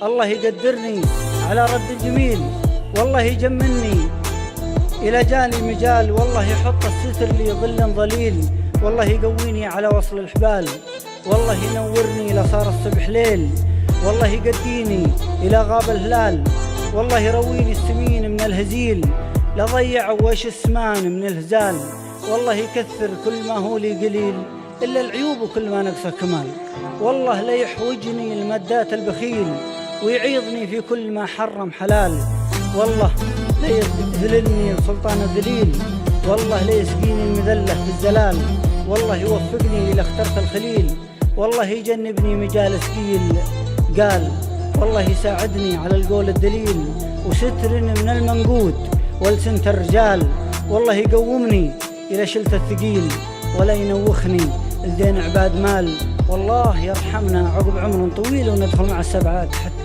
الله يقدرني على رد الجميل، والله يجملني إلى جاني مجال، والله يحط الستر لي ظل ظليل، والله يقويني على وصل الحبال، والله ينورني إلى صار الصبح ليل، والله يقديني إلى غاب الهلال، والله يرويني السمين من الهزيل، لا ضيع وش السمان من الهزال، والله يكثر كل ما هو لي قليل إلا العيوب وكل ما نقصه كمال، والله لا يحوجني المدات البخيل ويعيضني في كل ما حرم حلال، والله لا يذللني السلطان الذليل، والله لا يسقيني المذلة بالزلال، والله يوفقني إلى اخترت الخليل، والله يجنبني مجال ثقيل قال، والله يساعدني على القول الدليل وستر من المنقود والسنت الرجال، والله يقومني إلى شلت الثقيل ولا ينوخني الدين عباد مال، والله يرحمنا عقب عمر طويل وندخل مع السبعات حتى